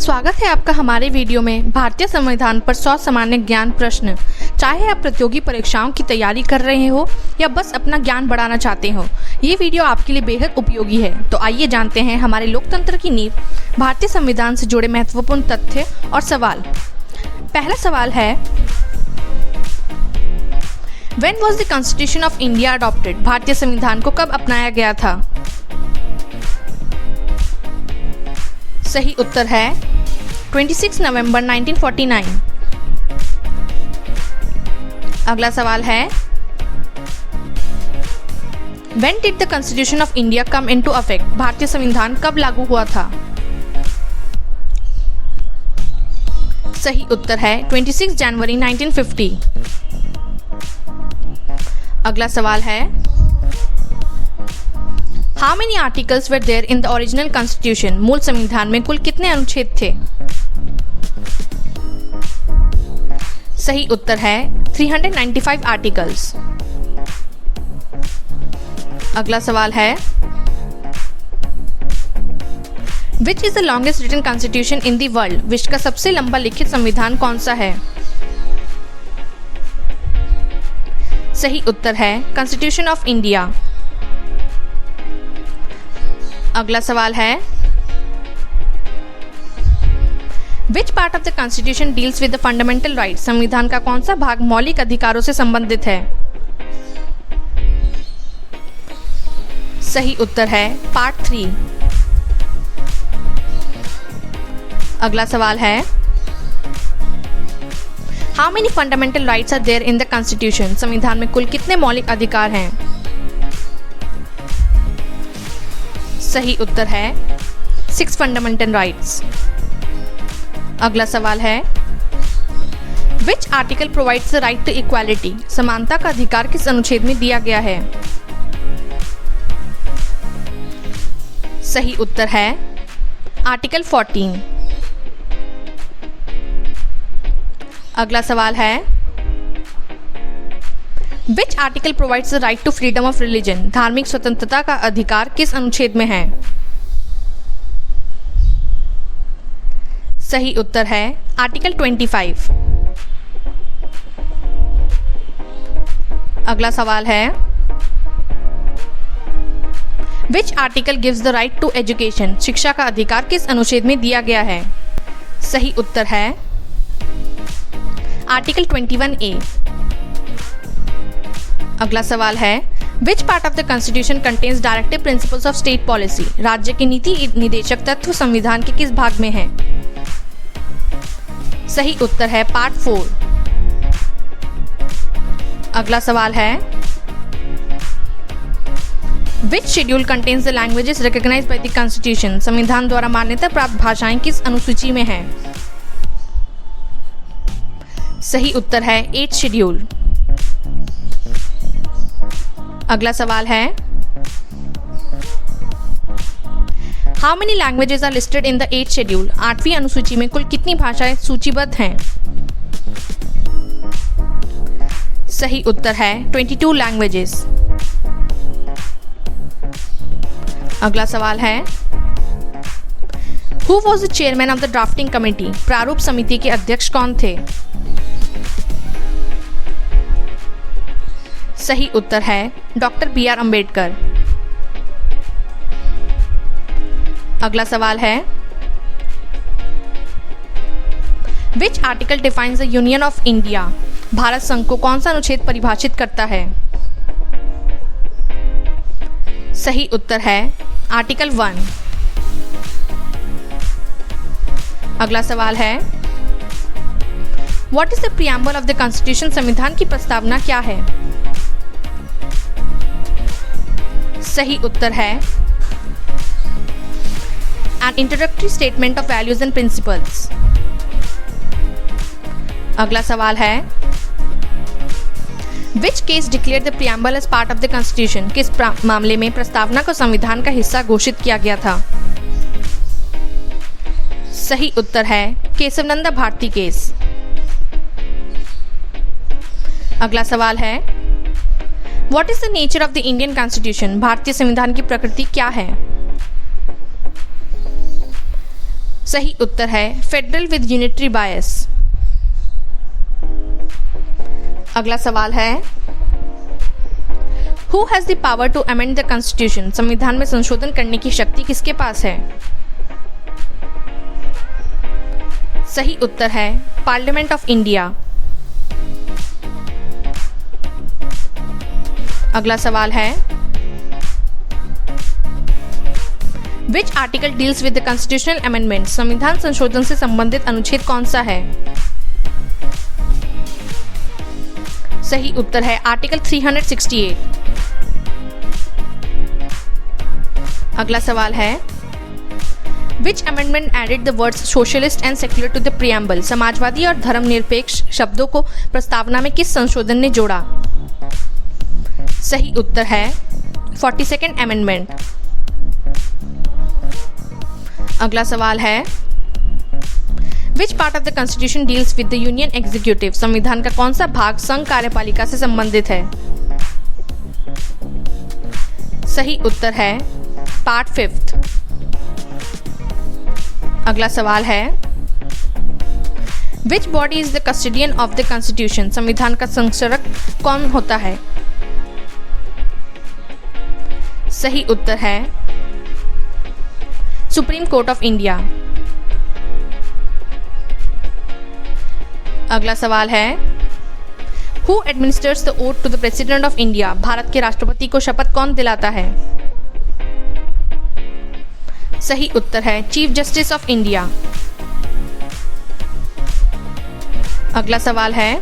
स्वागत है आपका हमारे वीडियो में भारतीय संविधान पर 100 सामान्य ज्ञान प्रश्न। चाहे आप प्रतियोगी परीक्षाओं की तैयारी कर रहे हो या बस अपना ज्ञान बढ़ाना चाहते हो, ये वीडियो आपके लिए बेहद उपयोगी है। तो आइए जानते हैं हमारे लोकतंत्र की नींव, भारतीय संविधान से जुड़े महत्वपूर्ण तथ्य और सवाल। पहला सवाल है, When was the Constitution of India adopted? भारतीय संविधान को कब अपनाया गया था? सही उत्तर है 26 नवंबर 1949। अगला सवाल है, When did the Constitution of India come into effect? भारतीय संविधान कब लागू हुआ था? सही उत्तर है 26 जनवरी 1950। अगला सवाल है, How many articles were there in the original constitution? मूल संविधान में कुल कितने अनुच्छेद थे? सही उत्तर है 395 आर्टिकल्स। अगला सवाल है, Which is the longest written constitution in the world? विश्व का सबसे लंबा लिखित संविधान कौन सा है? सही उत्तर है कॉन्स्टिट्यूशन ऑफ इंडिया। अगला सवाल है, Which part of the Constitution deals with the fundamental rights? संविधान का कौन सा भाग मौलिक अधिकारों से संबंधित है? सही उत्तर है पार्ट 3। अगला सवाल है, How many fundamental rights are there in the Constitution? संविधान में कुल कितने मौलिक अधिकार हैं? सही उत्तर है 6 फंडामेंटल राइट्स। अगला सवाल है, Which article provides the right to equality? समानता का अधिकार किस अनुच्छेद में दिया गया है? सही उत्तर है आर्टिकल 14। अगला सवाल है, Which article provides the right to freedom of religion? धार्मिक स्वतंत्रता का अधिकार किस अनुच्छेद में है? सही उत्तर है आर्टिकल 25। अगला सवाल है, Which article gives the right to education? शिक्षा का अधिकार किस अनुच्छेद में दिया गया है? सही उत्तर है आर्टिकल 21A। अगला सवाल है, Which part of the Constitution contains directive principles of state policy? राज्य के नीति निदेशक तत्व संविधान के किस भाग में है? सही उत्तर है पार्ट 4। अगला सवाल है, Which schedule contains the languages recognized by the Constitution? संविधान द्वारा मान्यता प्राप्त भाषाएं किस अनुसूची में हैं? सही उत्तर है 8th शेड्यूल। अगला सवाल है, How many languages are listed in the 8th schedule? 8वीं अनुसूची में कुल कितनी भाषाएं सूचीबद्ध हैं? सही उत्तर है 22 लैंग्वेजेस। अगला सवाल है, Who was the chairman of the drafting committee? प्रारूप समिति के अध्यक्ष कौन थे? सही उत्तर है डॉक्टर बी आर अम्बेडकर। अगला सवाल है, Which article defines the Union of India? Bharat संघ को कौन सा अनुच्छेद परिभाषित करता है? सही उत्तर है आर्टिकल 1। अगला सवाल है, What is the preamble of the Constitution? संविधान की प्रस्तावना क्या है? सही उत्तर है An introductory statement of values and principles। अगला सवाल है, Which case declared the preamble as part of the Constitution? किस मामले में प्रस्तावना को संविधान का हिस्सा घोषित किया गया था? सही उत्तर है केशवनंदा भारती केस। अगला सवाल है, What is the nature of the Indian Constitution? भारतीय संविधान की प्रकृति क्या है? सही उत्तर है फेडरल विद यूनिटरी बायस। अगला सवाल है who has the power to amend the constitution? संविधान में संशोधन करने की शक्ति किसके पास है? सही उत्तर है पार्लियामेंट ऑफ इंडिया। अगला सवाल है which article deals with the constitutional amendment? संविधान संशोधन से संबंधित अनुच्छेद कौन सा है? सही उत्तर है आर्टिकल 368। अगला सवाल है which amendment added the words socialist and secular to the preamble? समाजवादी और धर्मनिरपेक्ष शब्दों को प्रस्तावना में किस संशोधन ने जोड़ा? सही उत्तर है 42nd अमेंडमेंट। अगला सवाल है which part of the constitution deals with the union executive? संविधान का कौन सा भाग संघ कार्यपालिका से संबंधित है? सही उत्तर है पार्ट 5th। अगला सवाल है which body is the custodian of the constitution? संविधान का संरक्षक कौन होता है? सही उत्तर है सुप्रीम कोर्ट ऑफ इंडिया। अगला सवाल है who administers the oath to the president of India? भारत के राष्ट्रपति को शपथ कौन दिलाता है? सही उत्तर है चीफ जस्टिस ऑफ इंडिया। अगला सवाल है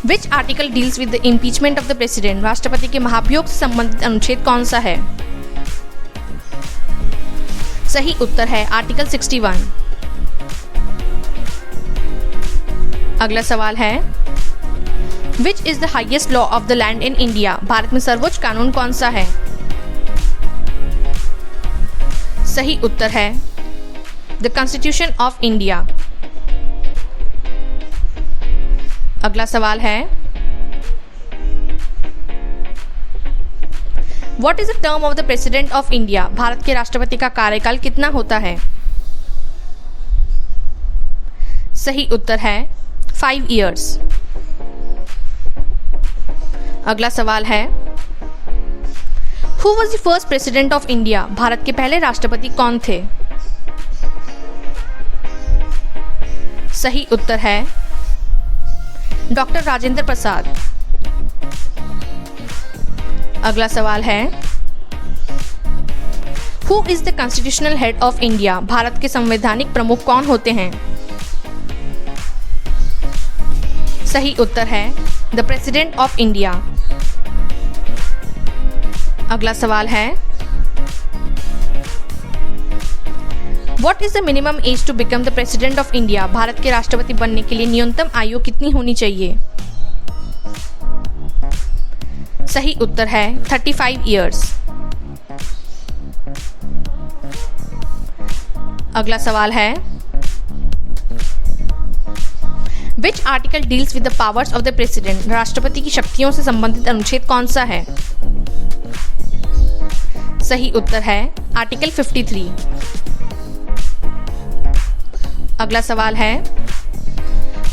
which article deals with the impeachment of the president? राष्ट्रपति के महाभियोग से संबंधित अनुच्छेद कौन सा है? सही उत्तर है आर्टिकल 61। अगला सवाल है which is the highest law of the land in India? भारत में सर्वोच्च कानून कौन सा है? सही उत्तर है द कॉन्स्टिट्यूशन ऑफ इंडिया। अगला सवाल है what is the term of the president of India? भारत के राष्ट्रपति का कार्यकाल कितना होता है? सही उत्तर है 5 years। अगला सवाल है Who was the first president of India? Bharat के पहले राष्ट्रपति कौन थे? सही उत्तर है डॉक्टर राजेंद्र प्रसाद। अगला सवाल है Who is the constitutional head of India? Bharat के संवैधानिक प्रमुख कौन होते हैं? सही उत्तर है द प्रेसिडेंट ऑफ इंडिया। अगला सवाल है What is the minimum age to become the president of India? Bharat के राष्ट्रपति बनने के लिए न्यूनतम आयु कितनी होनी चाहिए? सही उत्तर है 35 years। अगला सवाल है Which article deals with the powers of the president? राष्ट्रपति की शक्तियों से संबंधित अनुच्छेद कौन सा है? सही उत्तर है आर्टिकल 53। अगला सवाल है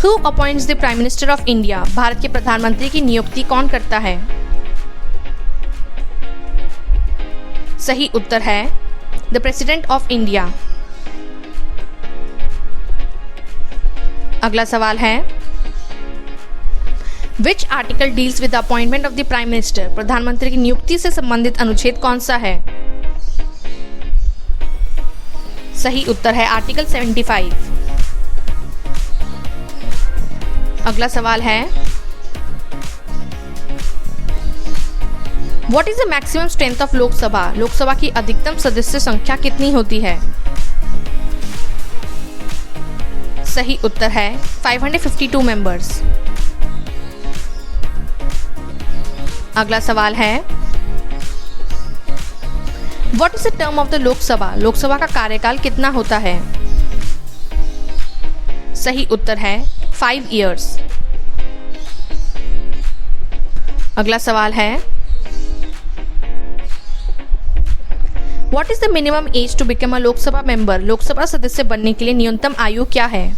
Who appoints the Prime Minister of India? Bharat के प्रधानमंत्री की नियुक्ति कौन करता है? सही उत्तर है द प्रेसिडेंट ऑफ इंडिया। अगला सवाल है Which article deals with the appointment of the Prime Minister? प्रधानमंत्री की नियुक्ति से संबंधित अनुच्छेद कौन सा है? सही उत्तर है आर्टिकल 75। अगला सवाल है What is the maximum strength of Lok Sabha? Lok Sabha की अधिकतम सदस्य संख्या कितनी होती है? सही उत्तर है 552 मेंबर्स। अगला सवाल है What is the term of the Lok Sabha? Lok Sabha का कार्यकाल कितना होता है? सही उत्तर है 5 years। अगला सवाल है what is the minimum age to become a Lok Sabha member? Lok Sabha सदस्य बनने के लिए न्यूनतम आयु क्या है?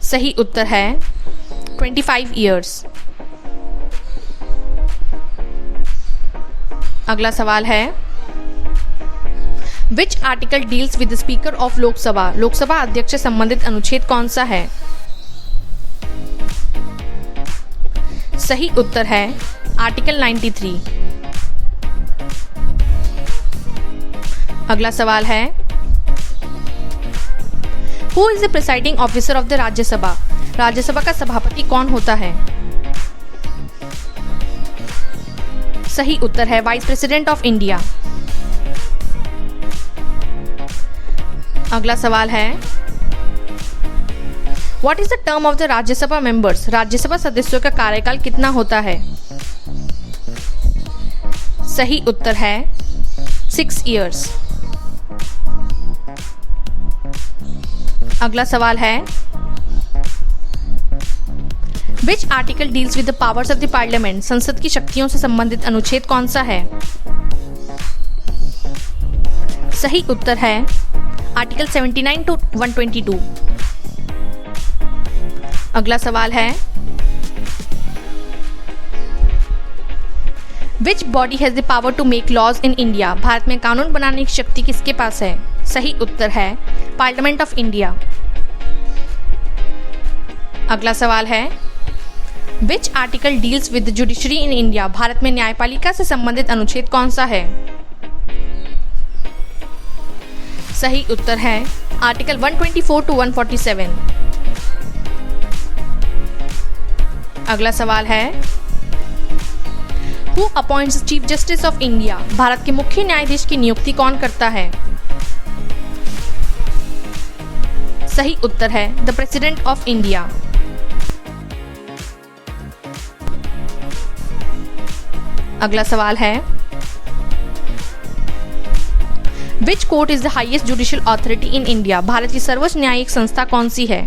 सही उत्तर है 25 ईयर्स। अगला सवाल है, which article deals with the speaker of Lok Sabha? Lok Sabha अध्यक्ष से संबंधित अनुच्छेद कौन सा है? सही उत्तर है आर्टिकल 93। अगला सवाल है, who is the presiding officer of the Rajya Sabha? Rajya Sabha का सभापति कौन होता है? सही उत्तर है वाइस प्रेसिडेंट ऑफ इंडिया। अगला सवाल है, what is the term of the Rajya Sabha members? Rajya Sabha सदस्यों का कार्यकाल कितना होता है? सही उत्तर है 6 ईयर्स। अगला सवाल है, which article deals with the powers of the parliament? संसद की शक्तियों से संबंधित अनुच्छेद कौन सा है? सही उत्तर है आर्टिकल 79 टू 122। अगला सवाल है, which body has the power to make laws in India? भारत में कानून बनाने की शक्ति किसके पास है? सही उत्तर है पार्लियामेंट ऑफ इंडिया। अगला सवाल है, which article deals with judiciary in India? भारत में न्यायपालिका से संबंधित अनुच्छेद कौन सा है? सही उत्तर है आर्टिकल 124 टू 147। अगला सवाल है, who appoints chief justice of India? भारत के मुख्य न्यायाधीश की नियुक्ति कौन करता है? सही उत्तर है द प्रेसिडेंट ऑफ इंडिया। अगला सवाल है, which court is the highest judicial authority in India? Bharat की सर्वोच्च न्यायिक संस्था कौन सी है?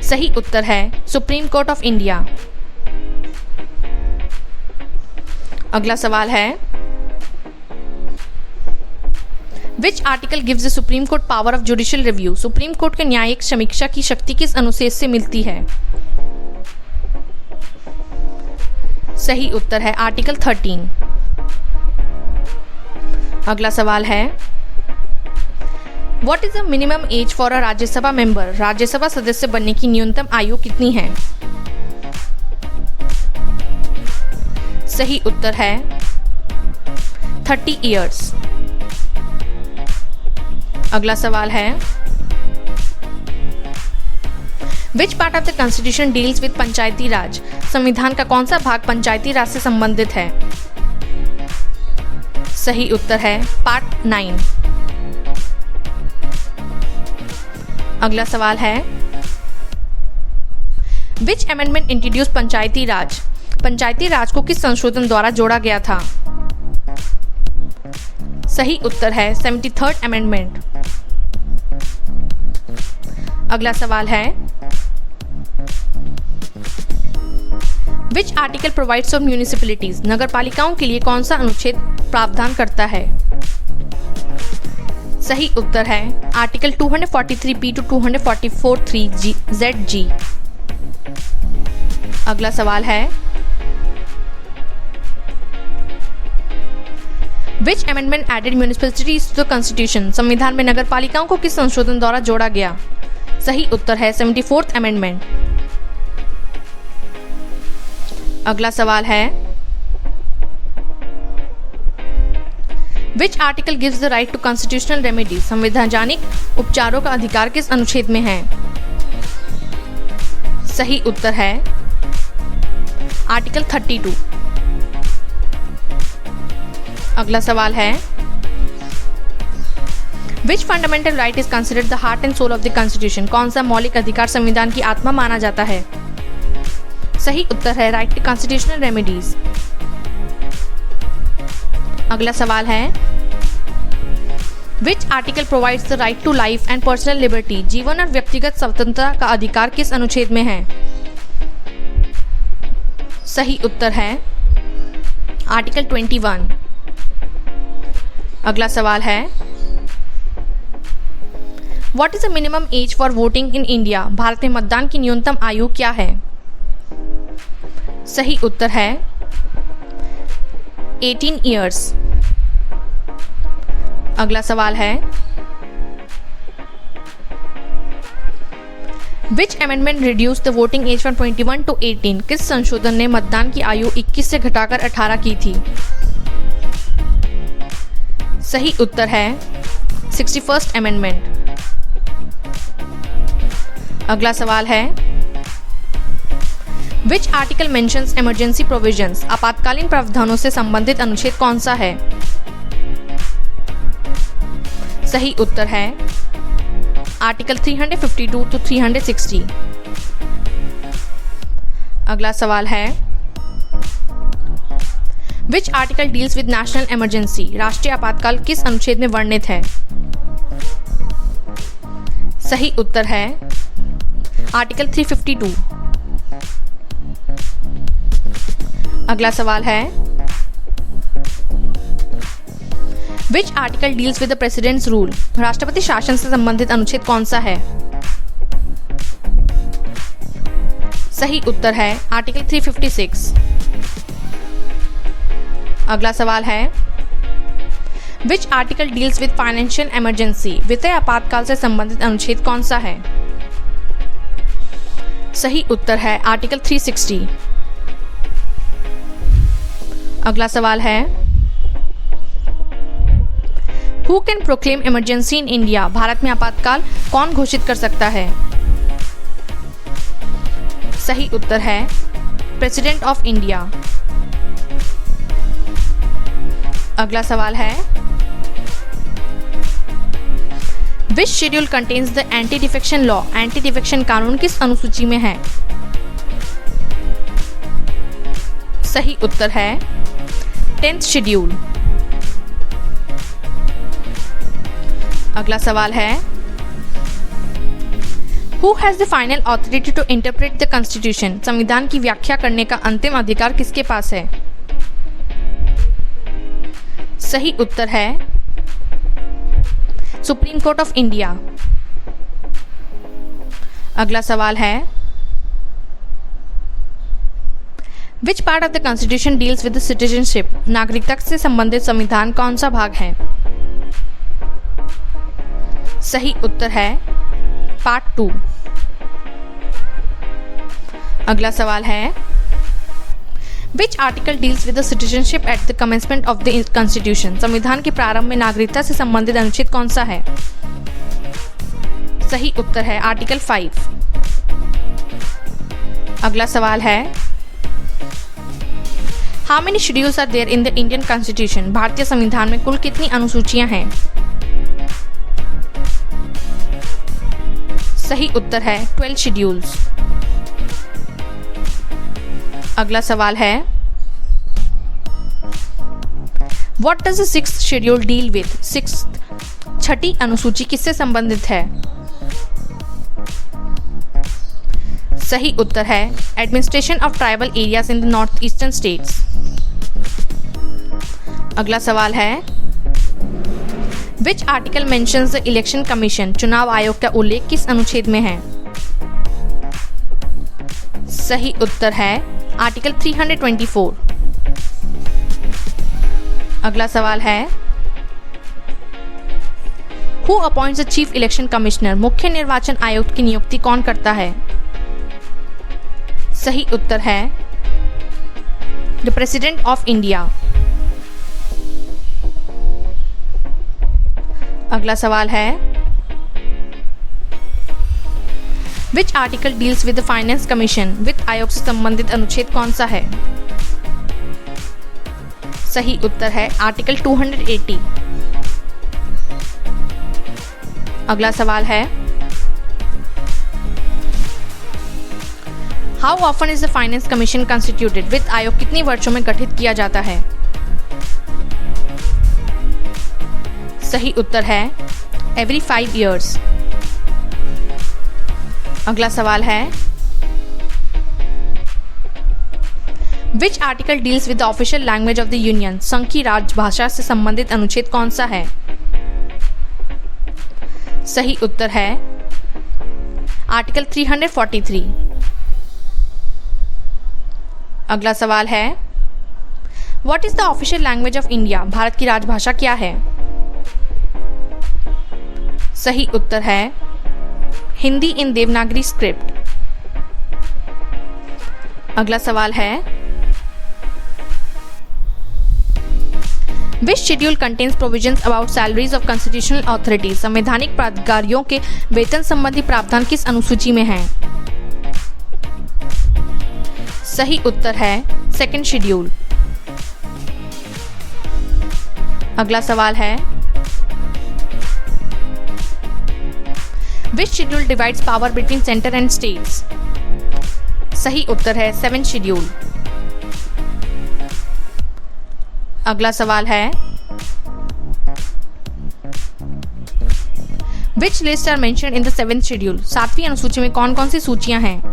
सही उत्तर है सुप्रीम कोर्ट ऑफ इंडिया। अगला सवाल है, which article gives the supreme court power of judicial review? Supreme court के न्यायिक समीक्षा की शक्ति किस अनुच्छेद से मिलती है? सही उत्तर है आर्टिकल 13। अगला सवाल है, what is the minimum as for a Rajya Sabha member? Rajya Sabha सदस्य बनने की न्यूनतम आयु कितनी है? सही उत्तर है 30 ईयर्स। अगला सवाल है, which part of the constitution deals with panchayati raj? संविधान का कौन सा भाग पंचायती राज से संबंधित है? सही उत्तर है पार्ट 9। अगला सवाल है, विच अमेंडमेंट इंट्रोड्यूस पंचायती राज? पंचायती राज को किस संशोधन द्वारा जोड़ा गया था? सही उत्तर है 73rd अमेंडमेंट। अगला सवाल है, which article provides for municipalities? नगर पालिकाओं के लिए कौन सा अनुच्छेद प्रावधान करता है? सही उत्तर है आर्टिकल 243B टू 244(3)ZG। अगला सवाल है, which amendment added municipalities to the constitution? संविधान में नगर पालिकाओं को किस संशोधन द्वारा जोड़ा गया? सही उत्तर है 74th अमेंडमेंट। अगला सवाल है, which article gives the right to constitutional remedy? संवैधानिक उपचारों का अधिकार किस अनुच्छेद में है? सही उत्तर है आर्टिकल 32। अगला सवाल है, which fundamental right is considered the heart and soul of the constitution? कौन सा मौलिक अधिकार संविधान की आत्मा माना जाता है? सही उत्तर है राइट टू कॉन्स्टिट्यूशनल रेमेडीज। अगला सवाल है, which article provides the right to life and personal liberty? जीवन और व्यक्तिगत स्वतंत्रता का अधिकार किस अनुच्छेद में है? सही उत्तर है आर्टिकल 21। अगला सवाल है, what is the minimum as for voting in India? भारत में मतदान की न्यूनतम आयु क्या है? सही उत्तर है 18 ईयर्स। अगला सवाल है, which amendment reduce the voting age from 21 to 18? किस संशोधन ने मतदान की आयु 21 से घटाकर 18 की थी? सही उत्तर है 61st अमेंडमेंट। अगला सवाल है, which article mentions emergency provisions? आपातकालीन प्रावधानों से संबंधित अनुच्छेद कौन सा है? सही उत्तर है आर्टिकल 352 to 360। अगला सवाल है, which article deals with national emergency? राष्ट्रीय आपातकाल किस अनुच्छेद में वर्णित है? सही उत्तर है आर्टिकल 352। अगला सवाल है, which article deals with the presidents rule? राष्ट्रपति शासन से संबंधित अनुच्छेद कौन सा है? सही उत्तर है आर्टिकल 356। अगला सवाल है, which article deals with financial emergency? वित्तीय आपातकाल से संबंधित अनुच्छेद कौन सा है? सही उत्तर है आर्टिकल 360। अगला सवाल है, who can proclaim emergency in India? भारत में आपातकाल कौन घोषित कर सकता है? सही उत्तर है प्रेसिडेंट ऑफ इंडिया। अगला सवाल है, which schedule contains the anti defection law? Anti defection कानून किस अनुसूची में है? सही उत्तर है 10th शेड्यूल। अगला सवाल है, who has the final authority to interpret the constitution? संविधान की व्याख्या करने का अंतिम अधिकार किसके पास है? सही उत्तर है सुप्रीम कोर्ट ऑफ इंडिया। अगला सवाल है, which part of the constitution deals with the citizenship? नागरिकता से संबंधित संविधान कौन सा भाग है? सही उत्तर है पार्ट 2। अगला सवाल है, which article deals with the citizenship at the commencement of the constitution? संविधान के प्रारंभ में नागरिकता से संबंधित अनुच्छेद कौन सा है? सही उत्तर है आर्टिकल 5। अगला सवाल है, how many schedules are there in the Indian constitution? भारतीय संविधान में कुल कितनी अनुसूचियां हैं? सही उत्तर है 12 शेड्यूल्स। अगला सवाल है, what does the 6th schedule deal with? छठी अनुसूची किससे संबंधित है? सही उत्तर है administration of tribal areas in the north eastern states. अगला सवाल है, which article mentions the election commission? चुनाव आयोग का उल्लेख किस अनुच्छेद में है? सही उत्तर है आर्टिकल 324। अगला सवाल है, who appoints the chief election commissioner? मुख्य निर्वाचन आयुक्त की नियुक्ति कौन करता है? सही उत्तर है द प्रेसिडेंट ऑफ इंडिया। अगला सवाल है, which article deals with the finance commission? वित्त आयोग से संबंधित अनुच्छेद कौन सा है? सही उत्तर है आर्टिकल 280। अगला सवाल है, how often is the finance commission constituted? वित्त आयोग कितनी वर्षों में गठित किया जाता है? सही उत्तर है एवरी 5 years। अगला सवाल है, which article deals with the official language of the union? संघ की राजभाषा से संबंधित अनुच्छेद कौन सा है? सही उत्तर है आर्टिकल 343। अगला सवाल है, what is the official language of India? Bharat की राजभाषा क्या है? सही उत्तर है हिंदी इन देवनागरी स्क्रिप्ट। अगला सवाल है, which schedule contains provisions about salaries of constitutional authorities? संवैधानिक प्राधिकारियों के वेतन संबंधी प्रावधान किस अनुसूची में हैं? सही उत्तर है सेकंड शेड्यूल। अगला सवाल है, which schedule divides power between centre and states? सही उत्तर है सेवेंथ शेड्यूल। अगला सवाल है, which list are mentioned in the seventh schedule? सातवीं अनुसूची में कौन कौन सी सूचियां हैं?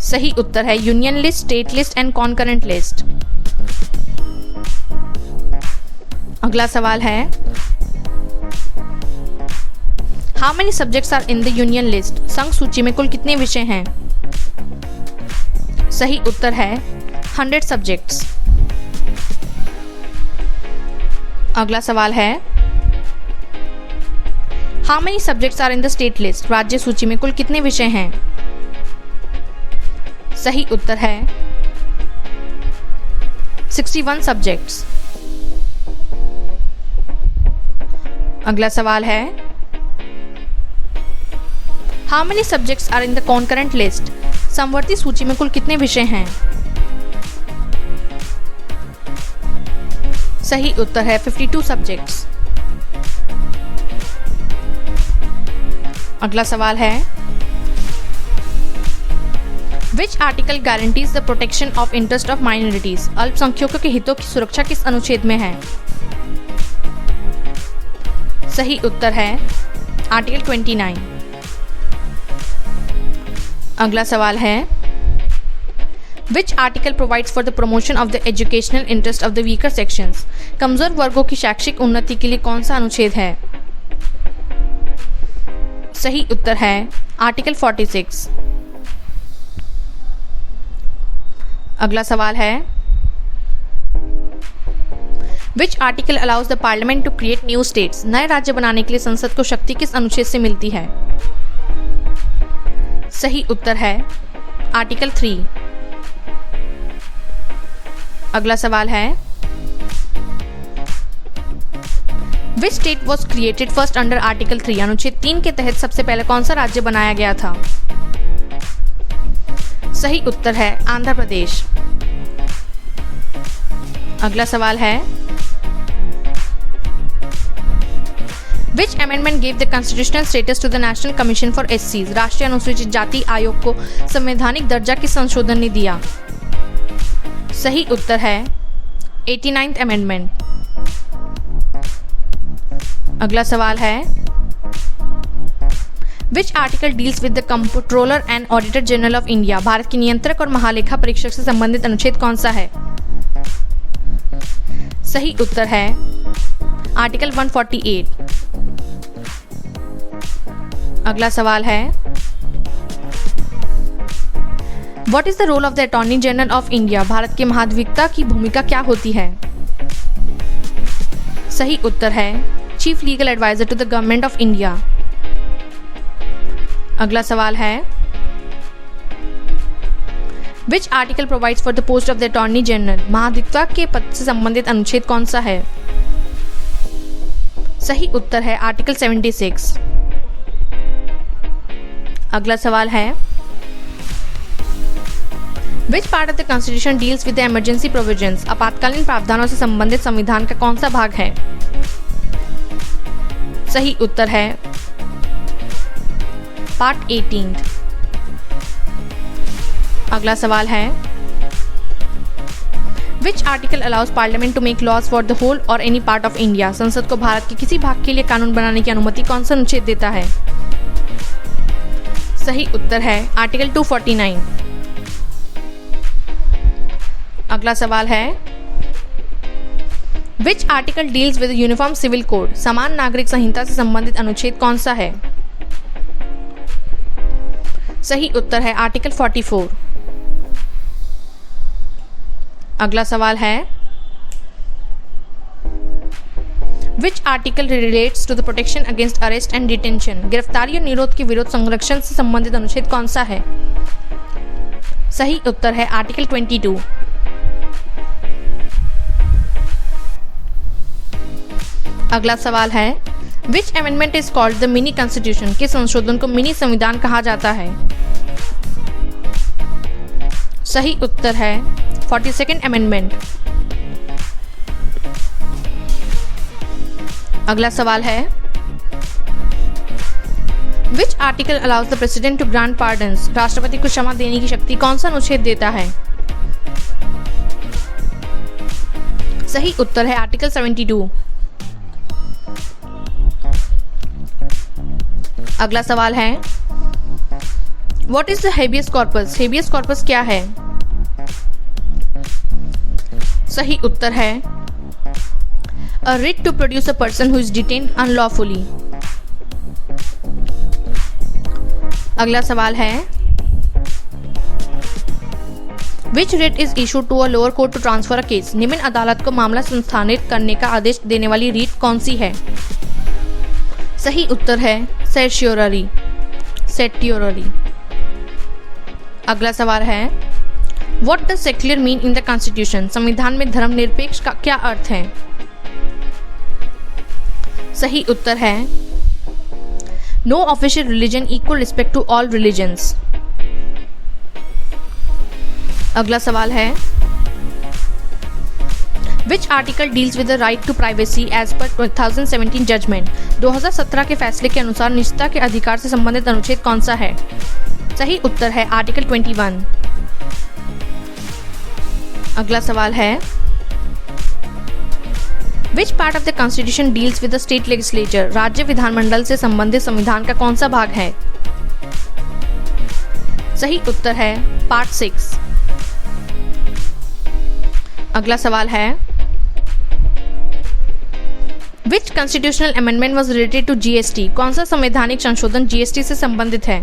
सही उत्तर है union list, state list and concurrent list. अगला सवाल है, how many subjects are in the union list? संघ सूची में कुल कितने विषय हैं? सही उत्तर है 100 सब्जेक्ट्स। अगला सवाल है, how many subjects are in the state list? राज्य सूची में कुल कितने विषय हैं? सही उत्तर है 61 सब्जेक्ट्स। अगला सवाल है, how many subjects are in the concurrent list? समवर्ती सूची में कुल कितने विषय हैं? सही उत्तर है 52 सब्जेक्ट्स। अगला सवाल है, which article guarantees the protection of interest of minorities? अल्पसंख्यकों के हितों की सुरक्षा किस अनुच्छेद में है? सही उत्तर है आर्टिकल 29। अगला सवाल है, which article provides for the promotion of the educational interest of the weaker sections? कमजोर वर्गों की शैक्षिक उन्नति के लिए कौन सा अनुच्छेद है? सही उत्तर है आर्टिकल 46। अगला सवाल है, which article allows the parliament to create new states? नए राज्य बनाने के लिए संसद को शक्ति किस अनुच्छेद से मिलती है? सही उत्तर है आर्टिकल 3। अगला सवाल है, which state was created first under article 3? अनुच्छेद 3 के तहत सबसे पहले कौन सा राज्य बनाया गया था? सही उत्तर है आंध्र प्रदेश। अगला सवाल है, which amendment gave the constitutional status to the national commission for एससीज? राष्ट्रीय अनुसूचित जाति आयोग को संवैधानिक दर्जा किस संशोधन ने दिया? सही उत्तर है 89th अमेंडमेंट। अगला सवाल है, which article deals with the controller and auditor general of India? भारत के नियंत्रक और महालेखा परीक्षक से संबंधित अनुच्छेद कौन सा है? सही उत्तर है आर्टिकल 148। अगला सवाल है, what is the role of the attorney general of India? भारत के महाधिवक्ता की भूमिका क्या होती है? सही उत्तर है chief legal adviser to the government of India. अगला सवाल है, which article provides for the post of the attorney general? महाधिवक्ता के पद से संबंधित अनुच्छेद कौन सा है? सही उत्तर है आर्टिकल 76। अगला सवाल है, which part of the constitution deals with the emergency provisions? आपातकालीन प्रावधानों से संबंधित संविधान का कौन सा भाग है? सही उत्तर है पार्ट 18। अगला सवाल है, which article allows parliament to make laws for the whole or any part of India? संसद को भारत के किसी भाग के लिए कानून बनाने की अनुमति कौन सा अनुच्छेद देता है? सही उत्तर है आर्टिकल 249। अगला सवाल है, which article deals with uniform civil code? समान नागरिक संहिता से संबंधित अनुच्छेद कौन सा है? सही उत्तर है आर्टिकल 44। अगला सवाल है, which article relates to the protection against arrest and detention? गिरफ्तारी और निरोध के विरोध संरक्षण से संबंधित अनुच्छेद कौन सा है? सही उत्तर है आर्टिकल 22। अगला सवाल है, which amendment is called the mini constitution? किस संशोधन को मिनी संविधान कहा जाता है? सही उत्तर है 42nd अमेंडमेंट। अगला सवाल है, which article allows the president to grant pardons? राष्ट्रपति को क्षमा देने की शक्ति कौन सा अनुच्छेद देता है? सही उत्तर है आर्टिकल 72। अगला सवाल है, what is the habeas corpus? Habeas corpus क्या है? सही उत्तर है a writ to produce a person who is detained unlawfully। अगला सवाल है, which writ is issued to a lower court to transfer a case? निम्न अदालत को मामला संस्थानित करने का आदेश देने वाली रीट कौन सी है? सही उत्तर है सेट्योररी। अगला सवाल है, What does secular mean in the Constitution? संविधान में धर्मनिरपेक्ष का क्या अर्थ है? सही उत्तर है No official religion, equal respect to all religions। अगला सवाल है, Which article deals with the right to privacy as per 2017 judgment? 2017 के फैसले के अनुसार निजता के अधिकार से संबंधित अनुच्छेद कौन सा है? सही उत्तर है आर्टिकल 21। अगला सवाल है, Which part of the Constitution deals with the state legislature? राज्य विधानमंडल से संबंधित संविधान का कौन सा भाग है? सही उत्तर है पार्ट 6। अगला सवाल है, Which constitutional amendment was related to GST? कौन सा संवैधानिक संशोधन GST से संबंधित है?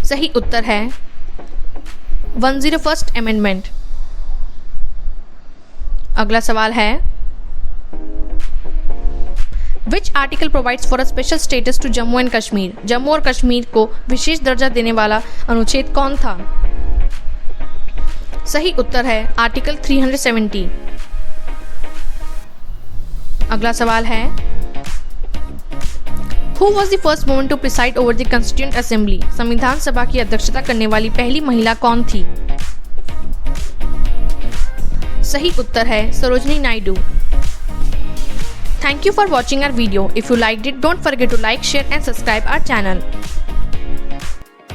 सही उत्तर है 101st अमेंडमेंट। अगला सवाल है, Which article provides for a special status to Jammu and Kashmir? Jammu और कश्मीर को विशेष दर्जा देने वाला अनुच्छेद कौन था? सही उत्तर है आर्टिकल 370। अगला सवाल है, Who was the first woman to preside over the Constituent Assembly? संविधान सभा की अध्यक्षता करने वाली पहली महिला कौन थी? सही उत्तर है Sarojini Naidu. Thank you for watching our video. If you liked it, don't forget to like, share and subscribe our channel.